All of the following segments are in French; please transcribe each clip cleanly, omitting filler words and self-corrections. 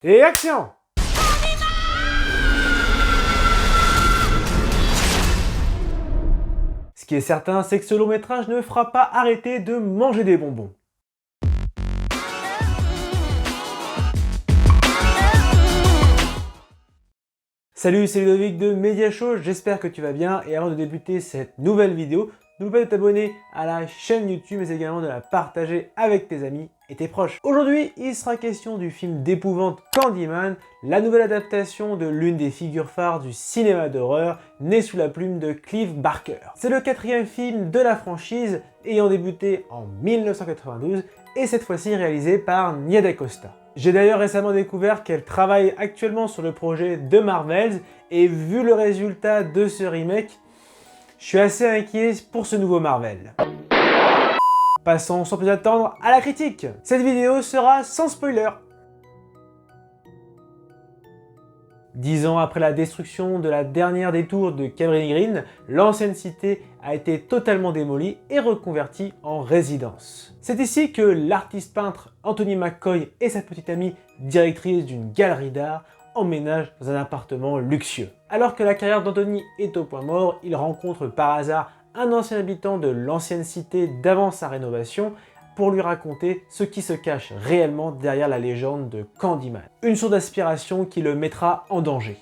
Et action! Ce qui est certain, c'est que ce long métrage ne fera pas arrêter de manger des bonbons. Salut, c'est Ludovic de Mediashow, j'espère que tu vas bien et avant de débuter cette nouvelle vidéo, n'oublie pas de t'abonner à la chaîne YouTube mais également de la partager avec tes amis et tes proches. Aujourd'hui, il sera question du film d'épouvante Candyman, la nouvelle adaptation de l'une des figures phares du cinéma d'horreur, née sous la plume de Clive Barker. C'est le 4e film de la franchise, ayant débuté en 1992 et cette fois-ci réalisé par Nia DaCosta. J'ai d'ailleurs récemment découvert qu'elle travaille actuellement sur le projet de Marvels et vu le résultat de ce remake, je suis assez inquiet pour ce nouveau Marvel. Passons sans plus attendre à la critique. Cette vidéo sera sans spoiler. 10 ans après la destruction de la dernière des tours de Cabrini Green, l'ancienne cité a été totalement démolie et reconvertie en résidence. C'est ici que l'artiste peintre Anthony McCoy et sa petite amie, directrice d'une galerie d'art, emménagent dans un appartement luxueux. Alors que la carrière d'Anthony est au point mort, il rencontre par hasard un ancien habitant de l'ancienne cité d'avant sa rénovation pour lui raconter ce qui se cache réellement derrière la légende de Candyman. Une source d'inspiration qui le mettra en danger.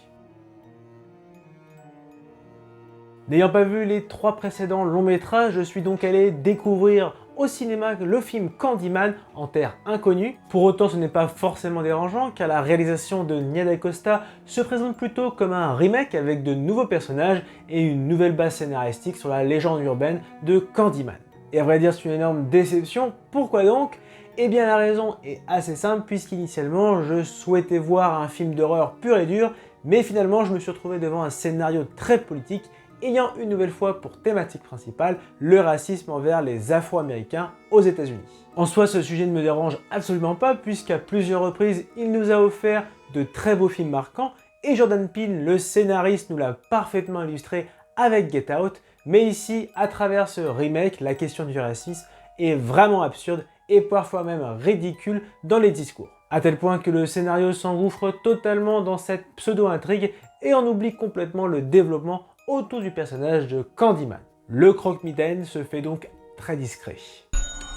N'ayant pas vu les 3 précédents longs métrages, je suis donc allé découvrir au cinéma le film Candyman en terre inconnue. Pour autant, ce n'est pas forcément dérangeant car la réalisation de Nia DaCosta se présente plutôt comme un remake avec de nouveaux personnages et une nouvelle base scénaristique sur la légende urbaine de Candyman. Et à vrai dire, c'est une énorme déception. Pourquoi donc? Eh bien la raison est assez simple puisqu'initialement je souhaitais voir un film d'horreur pur et dur, mais finalement je me suis retrouvé devant un scénario très politique ayant une nouvelle fois pour thématique principale le racisme envers les Afro-Américains aux États-Unis. En soi, ce sujet ne me dérange absolument pas puisqu'à plusieurs reprises il nous a offert de très beaux films marquants et Jordan Peele, le scénariste, nous l'a parfaitement illustré avec Get Out, mais ici, à travers ce remake, la question du racisme est vraiment absurde et parfois même ridicule dans les discours. À tel point que le scénario s'engouffre totalement dans cette pseudo-intrigue et on oublie complètement le développement autour du personnage de Candyman. Le croque-mitaine se fait donc très discret.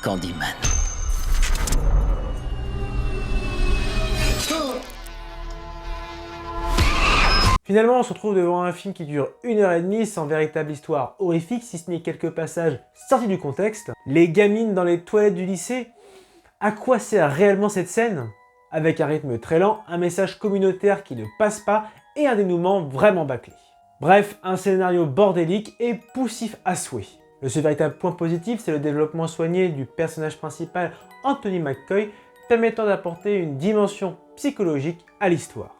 Candyman. Finalement, on se retrouve devant un film qui dure 1h30 sans véritable histoire horrifique, si ce n'est quelques passages sortis du contexte. Les gamines dans les toilettes du lycée, à quoi sert réellement cette scène? Avec un rythme très lent, un message communautaire qui ne passe pas et un dénouement vraiment bâclé. Bref, un scénario bordélique et poussif à souhait. Le seul véritable point positif, c'est le développement soigné du personnage principal Anthony McCoy, permettant d'apporter une dimension psychologique à l'histoire.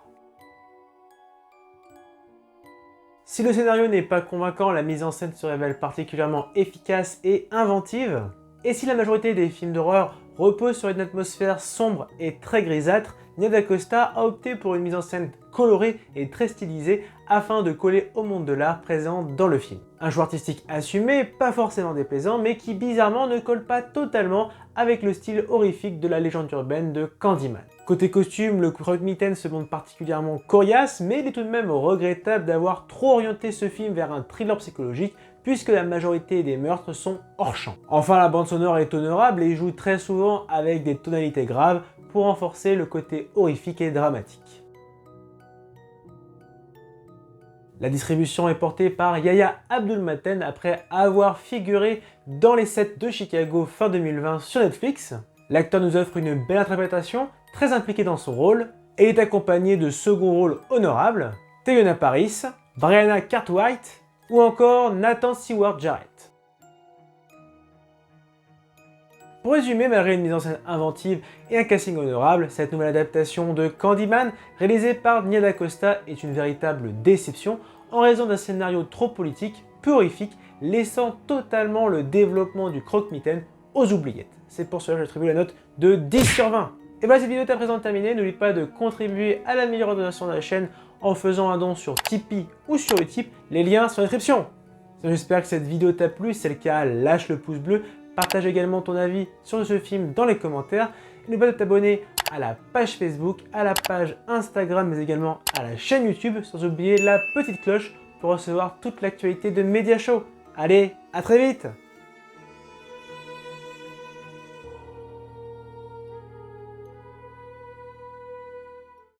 Si le scénario n'est pas convaincant, la mise en scène se révèle particulièrement efficace et inventive. Et si la majorité des films d'horreur reposent sur une atmosphère sombre et très grisâtre, Nia DaCosta a opté pour une mise en scène colorée et très stylisée afin de coller au monde de l'art présent dans le film. Un choix artistique assumé, pas forcément déplaisant, mais qui bizarrement ne colle pas totalement avec le style horrifique de la légende urbaine de Candyman. Côté costume, le croque-mitaine se montre particulièrement coriace, mais il est tout de même regrettable d'avoir trop orienté ce film vers un thriller psychologique puisque la majorité des meurtres sont hors champ. Enfin, la bande sonore est honorable et joue très souvent avec des tonalités graves pour renforcer le côté horrifique et dramatique. La distribution est portée par Yahya Abdul-Mateen après avoir figuré dans les 7 de Chicago fin 2020 sur Netflix. L'acteur nous offre une belle interprétation, très impliqué dans son rôle, et est accompagné de second rôles honorables, Teyonah Parris, Brianna Cartwright ou encore Nathan Stewart Jarrett. Pour résumer, malgré une mise en scène inventive et un casting honorable, cette nouvelle adaptation de Candyman, réalisée par Nia DaCosta, est une véritable déception en raison d'un scénario trop politique, peu horrifique, laissant totalement le développement du croque-mitaine aux oubliettes. C'est pour cela que j'attribue la note de 10 sur 20. Et voilà, cette vidéo est à présent terminée. N'oublie pas de contribuer à l'amélioration de la chaîne en faisant un don sur Tipeee ou sur Utip. Les liens sont en description. J'espère que cette vidéo t'a plu. Si c'est le cas, lâche le pouce bleu. Partage également ton avis sur ce film dans les commentaires. Et n'oublie pas de t'abonner à la page Facebook, à la page Instagram, mais également à la chaîne YouTube, sans oublier la petite cloche pour recevoir toute l'actualité de Media Show. Allez, à très vite!